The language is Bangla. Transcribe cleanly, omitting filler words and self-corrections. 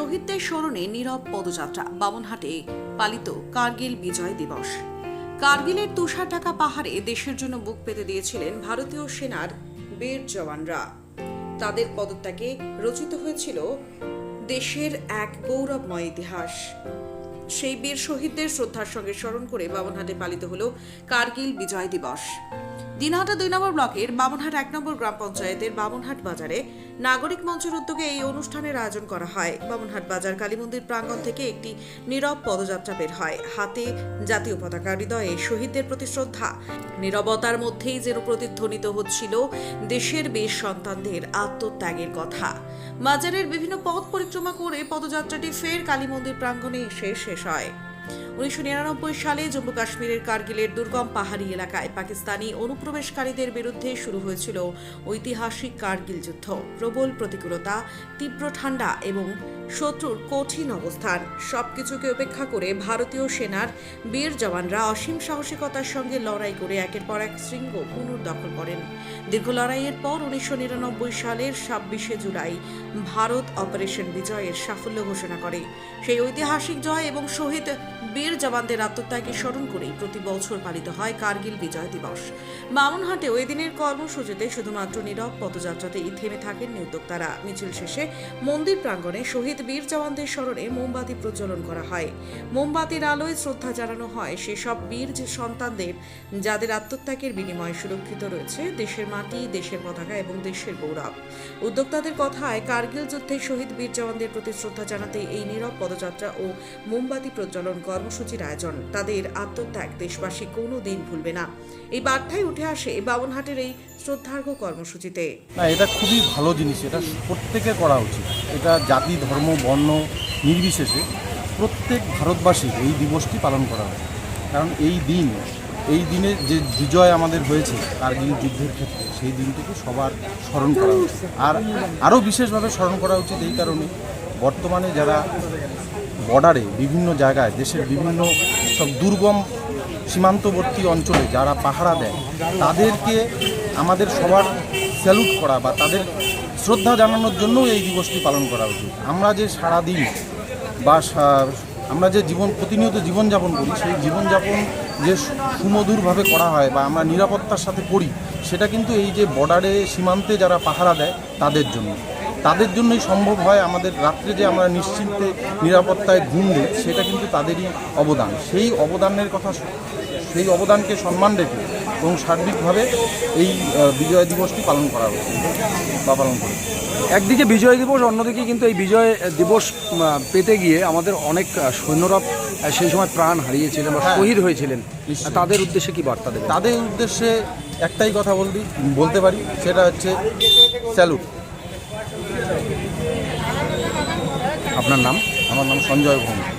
শহীদদের স্মরণে নীরব পদযাত্রা বামনহাটে পালিত কার্গিল বিজয় দিবস। কার্গিলের তুষার ঢাকা পাহাড়ে দেশের জন্য বুক পেতে দিয়েছিলেন ভারতীয় সেনার বীর জওয়ানরা। তাদের পদত্যাগে রচিত হয়েছিল দেশের এক গৌরবময় ইতিহাস। সেই বীর শহীদদের শ্রদ্ধার সঙ্গে স্মরণ করে বামনহাটে পালিত হল কার্গিল বিজয় দিবস। দিনহাটা 2 নম্বর ব্লকের বামনহাট 1 নম্বর গ্রাম পঞ্চায়েতের বামনহাট বাজারে নাগরিক মঞ্চের উদ্যোগে এই অনুষ্ঠানের আয়োজন করা হয়। বামনহাট বাজার কালী মন্দির প্রাঙ্গণ থেকে একটি নীরব পদযাত্রা বের হয়, হাতে জাতীয় পতাকা, হৃদয়ে শহীদদের প্রতি শ্রদ্ধা। নীরবতার মধ্যেই যেন প্রতিধ্বনিত হচ্ছিল দেশের বীর সন্তানদের আত্মত্যাগের কথা। বাজারের বিভিন্ন পথ পরিক্রমা করে পদযাত্রাটি ফের কালী মন্দির প্রাঙ্গণে এসে শেষ হয়। 1999 সালে জম্মু কাশ্মীরের কার্গিলের দুর্গম পাহাড়ি এলাকায় পাকিস্তানি অনুপ্রবেশকারীদের বিরুদ্ধে শুরু হয়েছিল ঐতিহাসিক কার্গিল যুদ্ধ। প্রবল প্রতিকূলতা, তীব্র ঠান্ডা এবং শত্রুর কঠিন অবস্থান সবকিছুকে উপেক্ষা করে ভারতীয় সেনার বীর জওয়ানরা অসীম সাহসিকতার সঙ্গে লড়াই করে একের পর এক শৃঙ্গ পুনর্দখল করেন। দীর্ঘ লড়াইয়ের পর 1999 সালের 26শে জুলাই ভারত অপারেশন বিজয়ের সাফল্য ঘোষণা করে। সেই ঐতিহাসিক জয় এবং শহীদ বীর জওয়ানদের আত্মত্যাগকে স্মরণ করেই প্রতি বছর পালিত হয় কার্গিল বিজয় দিবস। বামনহাটে ওই দিনের কর্মসূচিতে শুধুমাত্র নীরব পদযাত্রাতেই থেমে থাকেন উদ্যোক্তারা। মিছিল শেষে মন্দির প্রাঙ্গণে শহীদ বীর জওয়ানদের স্মরণে মোমবাতি প্রজ্বলন করা হয়। মোমবাতির আলোয় শ্রদ্ধা জানানো হয় সেসব বীর সন্তানদের যাদের আত্মত্যাগের বিনিময়ে সুরক্ষিত রয়েছে দেশের মাটি, দেশের পতাকা এবং দেশের গৌরব। উদ্যোক্তাদের কথায় কার্গিল যুদ্ধে শহীদ বীর জওয়ানদের প্রতি শ্রদ্ধা জানাতে এই নীরব পদযাত্রা ও মোমবাতি প্রজ্বলন কর্মসূচির আয়োজন। তাদের আত্মত্যাগ দেশবাসী কোনো দিন ভুলবে না, এই বার্তায় উঠে আসে বামনহাটের এই শ্রদ্ধার্ঘ্য কর্মসূচিতে। এটা খুবই ভালো জিনিস, এটা প্রত্যেকে করা উচিত। এটা জাতি, ধর্ম, বর্ণ নির্বিশেষে প্রত্যেক ভারতবাসীর এই দিবসটি পালন করা উচিত। কারণ এই দিনে যে বিজয় আমাদের হয়েছে কার্গিল যুদ্ধের ক্ষেত্রে, সেই দিনটিকে সবার স্মরণ করা উচিত। আর আরও বিশেষভাবে স্মরণ করা উচিত এই কারণে, বর্তমানে যারা বর্ডারে বিভিন্ন জায়গায় দেশের বিভিন্ন সব দুর্গম সীমান্তবর্তী অঞ্চলে যারা পাহারা দেয়, তাদেরকে আমাদের সবার স্যালুট করা বা তাদের শ্রদ্ধা জানানোর জন্য এই দিবসটি পালন করা উচিত। আমরা যে সারাদিন বা আমরা যে প্রতিনিয়ত জীবনযাপন করি, সেই জীবনযাপন যে সুমধুরভাবে করা হয় বা আমরা নিরাপত্তার সাথে করি, সেটা কিন্তু এই যে বর্ডারে সীমান্তে যারা পাহারা দেয় তাদের জন্যই সম্ভব হয়। আমাদের রাত্রে যে আমরা নিশ্চিন্তে নিরাপত্তায় ঘুম দিই, সেটা কিন্তু তাদেরই অবদান। সেই অবদানকে সম্মান রেখে এবং সার্বিকভাবে এই বিজয় দিবসটি পালন করা উচিত বা পালন করি। একদিকে বিজয় দিবস, অন্যদিকে কিন্তু এই বিজয় দিবস পেতে গিয়ে আমাদের অনেক সৈন্যরা সেই সময় প্রাণ হারিয়েছিলেন বা শহীদ হয়েছিলেন। তাদের উদ্দেশ্যে কি বার্তা দেবেন? তাদের উদ্দেশ্যে একটাই কথা বলতে পারি, সেটা হচ্ছে স্যালুট। আপনার নাম? আমার নাম সঞ্জয় ভৌমিক।